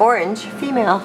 orange, female.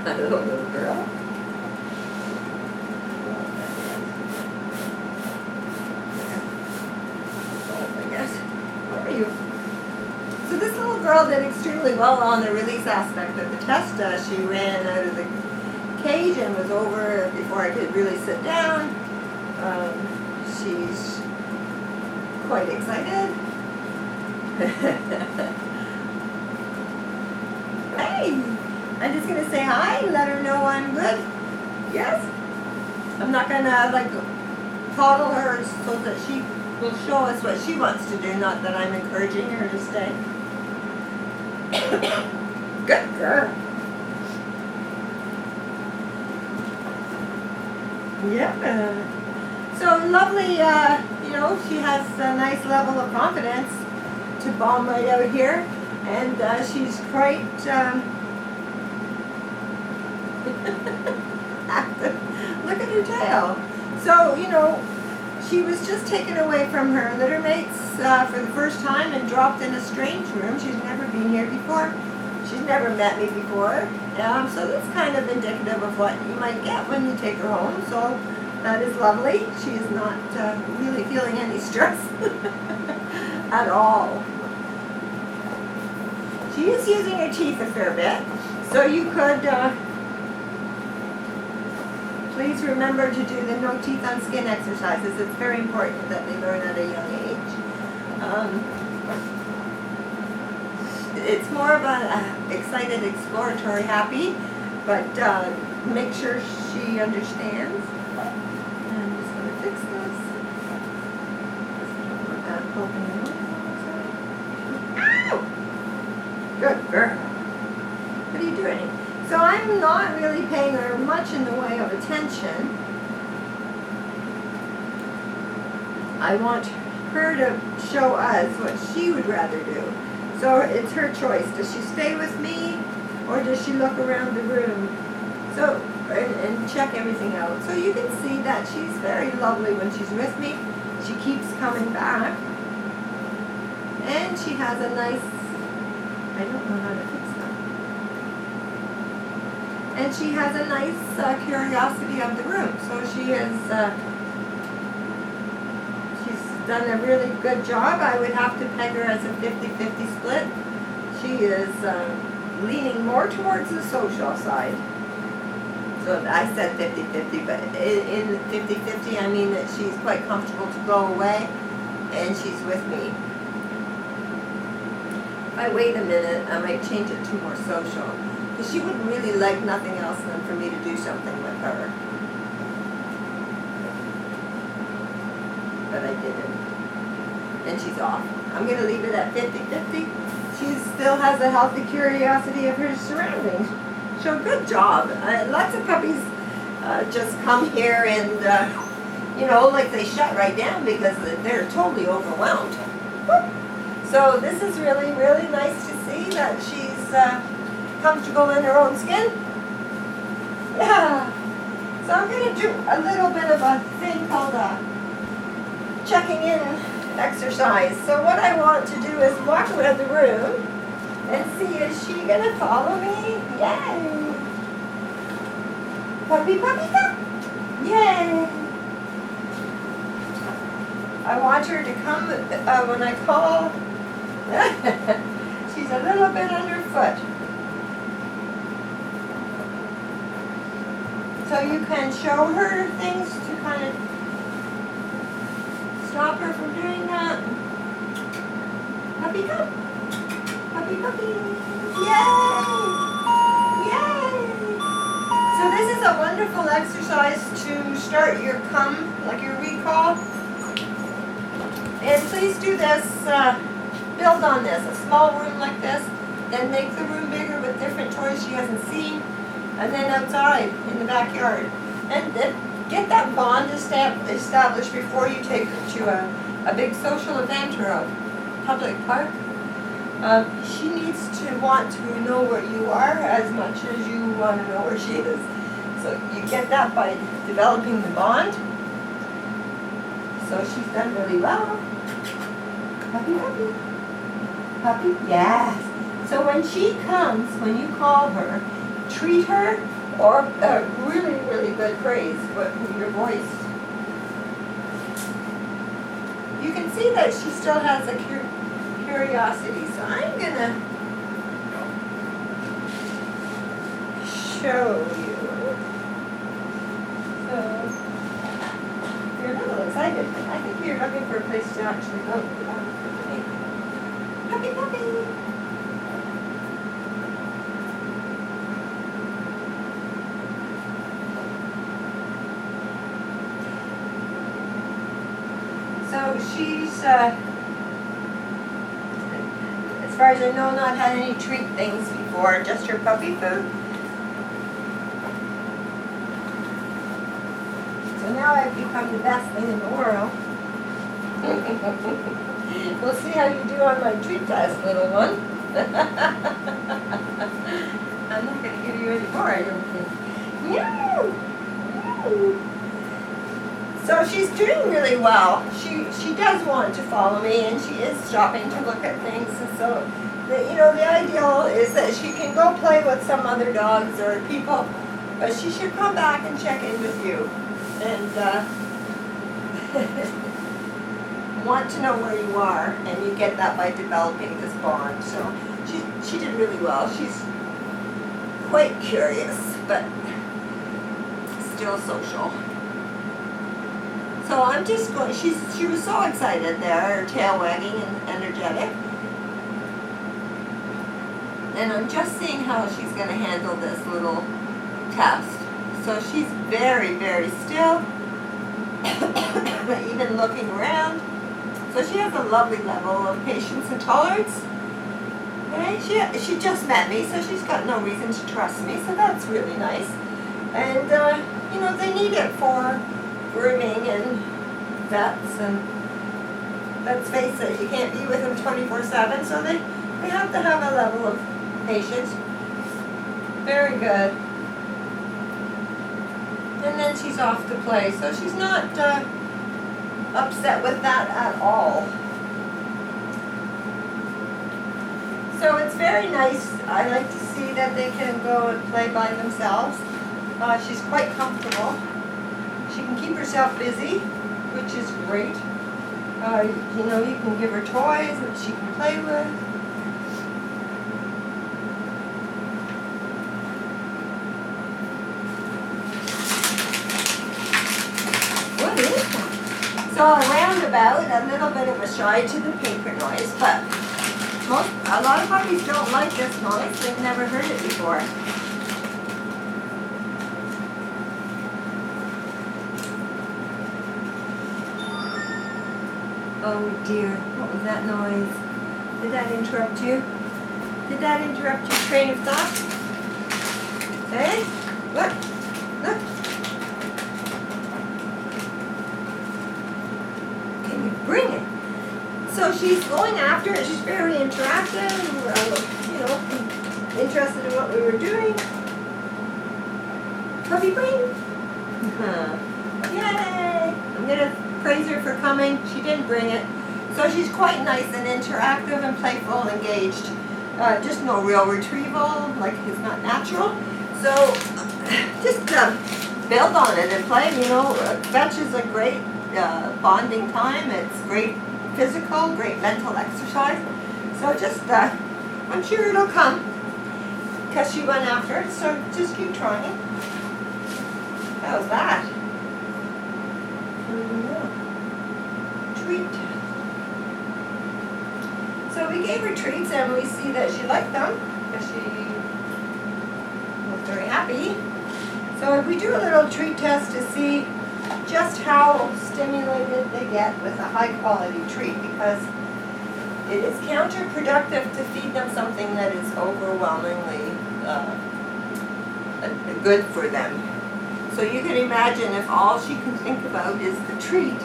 A little girl. Oh my gosh, where are you? So this little girl did extremely well on the release aspect of the test. She ran out of the cage and was over before I could really sit down. She's quite excited. Hey, I'm just gonna say hi, let her know I'm good. Yes? I'm not gonna like coddle her so that she will show us what she wants to do, not that I'm encouraging her to stay. Good girl. Yeah. So lovely, you know, she has a nice level of confidence to bomb right out here. And she's quite active. Look at her tail. So, you know, she was just taken away from her litter mates for the first time and dropped in a strange room. She's never been here before. She's never met me before. So that's kind of indicative of what you might get when you take her home. So that is lovely. She is not really feeling any stress at all. She is using her teeth a fair bit. So you could please remember to do the no teeth on skin exercises. It's very important that they learn at a young age. It's more of an excited, exploratory, happy, but make sure she understands. I'm just going to fix this. Put that open. Ow! Good girl. What are you doing? So I'm not really paying her much in the way of attention. I want her to show us what she would rather do. So it's her choice. Does she stay with me or does she look around the room? So, and check everything out. So you can see that she's very lovely when she's with me. She keeps coming back. And she has a nice, I don't know how to fix that. And she has a nice curiosity of the room. So she is, she's done a really good job. I would have to peg her as a 50-50 split. She is leaning more towards the social side. So I said 50-50, but in 50-50 I mean that she's quite comfortable to go away and she's with me. If I wait a minute, I might change it to more social. Because she would really like nothing else than for me to do something with her. But I didn't. And she's off. I'm going to leave it at 50-50. She still has a healthy curiosity of her surroundings. So good job. Lots of puppies just come here and, you know, like they shut right down because they're totally overwhelmed. So this is really, really nice to see that she's comfortable in her own skin. Yeah. So I'm going to do a little bit of a thing called a checking in exercise. So what I want to do is walk around the room and see, is she going to follow me? Yay! Puppy, puppy, pup! Yay! I want her to come when I call. She's a little bit underfoot. So you can show her things to kind of stop her from doing that. Puppy, come. Puppy, puppy. Yay! Yay! So this is a wonderful exercise to start your like your recall. And please do this, build on this, a small room like this, then make the room bigger with different toys she hasn't seen, and then outside in the backyard. And then get that bond established before you take her to a big social event or a public park. She needs to want to know where you are as much as you want to know where she is. So you get that by developing the bond. So she's done really well. Puppy, puppy. Puppy? Yes. So when she comes, when you call her, treat her or really, really good praise with your voice. You can see that she still has a curiosity. So I'm gonna show you. So you're a little excited. I think you're looking for a place to actually go. Puppy, puppy. So she's, as far as I know, not had any treat things before, just her puppy food. So now I've become the best thing in the world. We'll see how you do on my treat test, little one. I'm not going to give you any more, I don't think. Meow! Meow! So she's doing really well. She does want to follow me, and she is stopping to look at things. And so, the ideal is that she can go play with some other dogs or people, but she should come back and check in with you, and want to know where you are, and you get that by developing this bond. So she did really well. She's quite curious, but still social. So I'm just going, she was so excited there, her tail wagging and energetic. And I'm just seeing how she's going to handle this little test. So she's very, very still, even looking around. So she has a lovely level of patience and tolerance. Okay? She just met me, so she's got no reason to trust me, so that's really nice. And, they need it for grooming and vets, and let's face it, you can't be with them 24/7, so they have to have a level of patience. Very good. And then she's off to play, so she's not upset with that at all. So it's very nice. I like to see that they can go and play by themselves. She's quite comfortable. She can keep herself busy, which is great. You can give her toys that she can play with. What is that? So a roundabout, a little bit of a shy to the paper noise, but a lot of puppies don't like this noise. They've never heard it before. Oh dear, what was that noise? Did that interrupt you? Did that interrupt your train of thought? Hey, look, look. Can you bring it? So she's going after it. She's very interactive, interested in what we were doing. Puppy bring. Yay! I'm going to praise her for coming. She didn't bring it. So she's quite nice and interactive and playful, engaged. Just no real retrieval, like it's not natural. So just build on it and play. Fetch is a great bonding time. It's great physical, great mental exercise. So just, I'm sure it'll come because she went after it. So just keep trying. How's that? Treat. So we gave her treats and we see that she liked them because she was very happy. So we do a little treat test to see just how stimulated they get with a high quality treat, because it is counterproductive to feed them something that is overwhelmingly good for them. So you can imagine if all she can think about is the treat,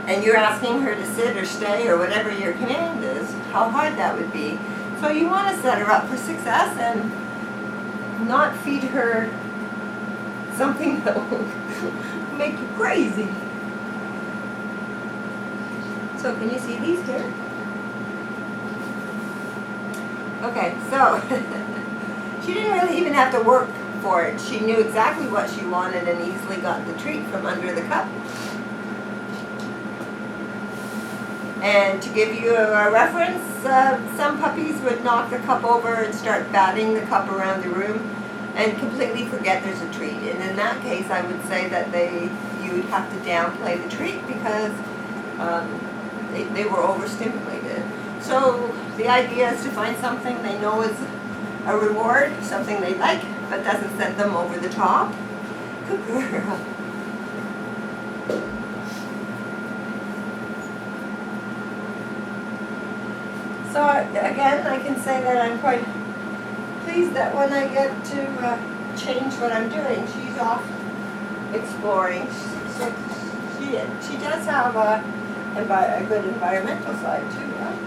and you're asking her to sit or stay or whatever your command is, how hard that would be. So you want to set her up for success and not feed her something that will make you crazy. So can you see these here? Okay, so she didn't really even have to work for it. She knew exactly what she wanted and easily got the treat from under the cup. And to give you a reference, some puppies would knock the cup over and start batting the cup around the room and completely forget there's a treat. And in that case, I would say that you would have to downplay the treat because they were overstimulated. So the idea is to find something they know is a reward, something they like, but doesn't send them over the top. Good girl. So again, I can say that I'm quite pleased that when I get to change what I'm doing, she's off exploring. So she does have a good environmental side too, right?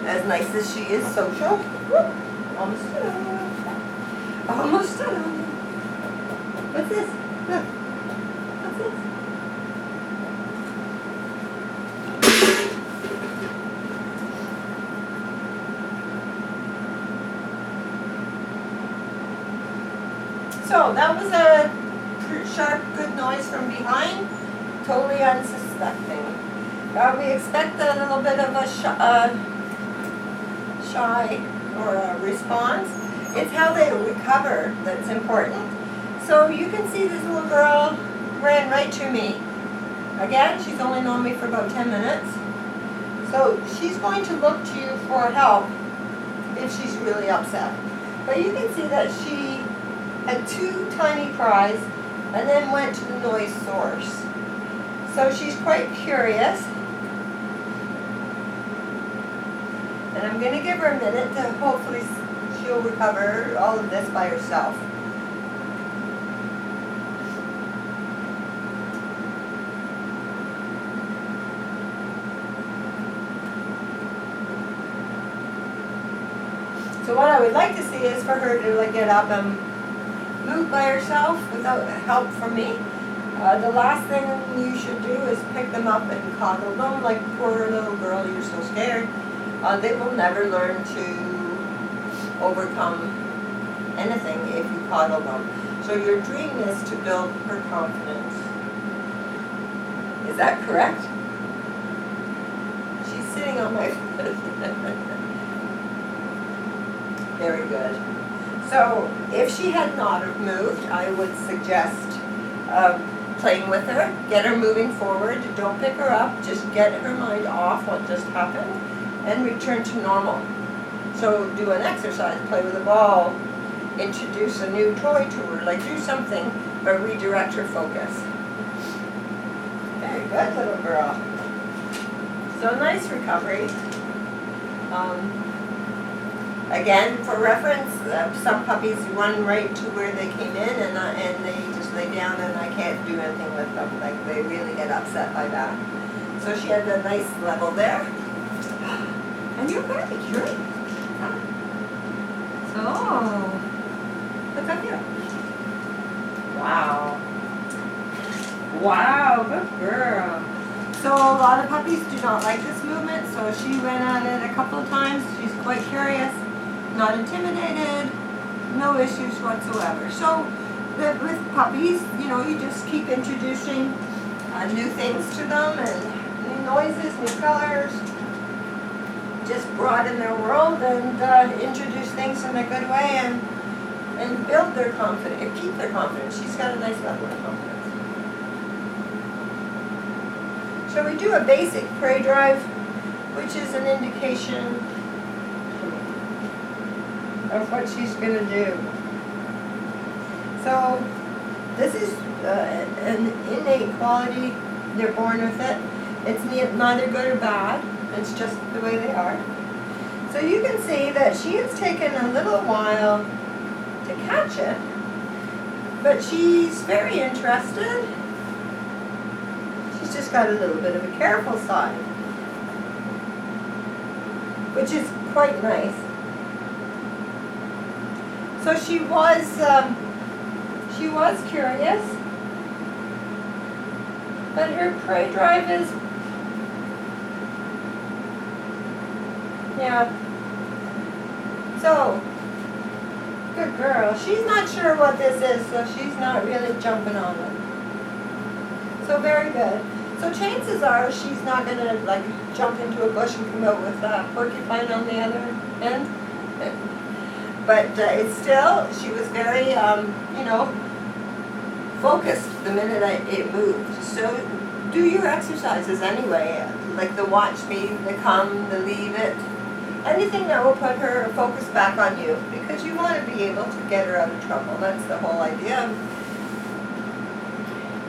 As nice as she is social. Whoop, almost done. Almost done. What's this? Look. What's this? So that was a sharp, good noise from behind, totally unsuspecting. We expect a little bit of a shy or a response. It's how they recover that's important. So you can see this little girl ran right to me. Again, she's only known me for about 10 minutes. So she's going to look to you for help if she's really upset. But you can see that she had two tiny cries and then went to the noise source. So she's quite curious. And I'm going to give her a minute to hopefully she'll recover all of this by herself. So what I would like to see is for her to get up and move by herself without help from me. The last thing you should do is pick them up and coddle them like, poor little girl, you're so scared. They will never learn to overcome anything if you coddle them. So your dream is to build her confidence. Is that correct? She's sitting on my foot. Very good. So if she had not moved, I would suggest playing with her, get her moving forward, don't pick her up, just get her mind off what just happened and return to normal. So do an exercise, play with a ball, introduce a new toy to her, like do something, but redirect her focus. Very good, little girl. So nice recovery. Again, for reference, some puppies run right to where they came in and they just lay down and I can't do anything with them. Like they really get upset by that. So she had a nice level there. And you're very curious. Huh? So, look up here. Wow. Wow, good girl. So a lot of puppies do not like this movement, so she went at it a couple of times. She's quite curious. Not intimidated, no issues whatsoever. So with puppies, you just keep introducing new things to them and new noises, new colors. Just broaden their world and introduce things in a good way and build their confidence, keep their confidence. She's got a nice level of confidence. So we do a basic prey drive, which is an indication of what she's going to do. So this is an innate quality. They're born with it. It's neither good or bad. It's just the way they are. So you can see that she has taken a little while to catch it, but she's very interested. She's just got a little bit of a careful side. which is quite nice. So she was curious, but her prey drive is, yeah. So, good girl. She's not sure what this is, so she's not really jumping on it. So very good. So chances are she's not going to like jump into a bush and come out with a porcupine on the other end. But it's still, she was very, you know, focused the minute it moved. So do your exercises anyway, like the watch me, the come, the leave it. Anything that will put her focus back on you, because you want to be able to get her out of trouble. That's the whole idea of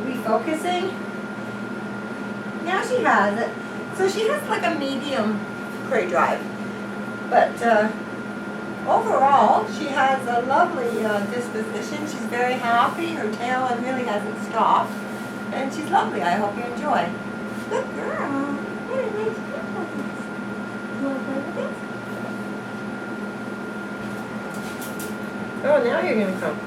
refocusing. Now she has it. So she has like a medium prey drive. But overall, she has a lovely disposition. She's very happy. Her tail really hasn't stopped. And she's lovely. I hope you enjoy. Good girl. What a nice girl. You want to play with this? Oh, now you're going to come.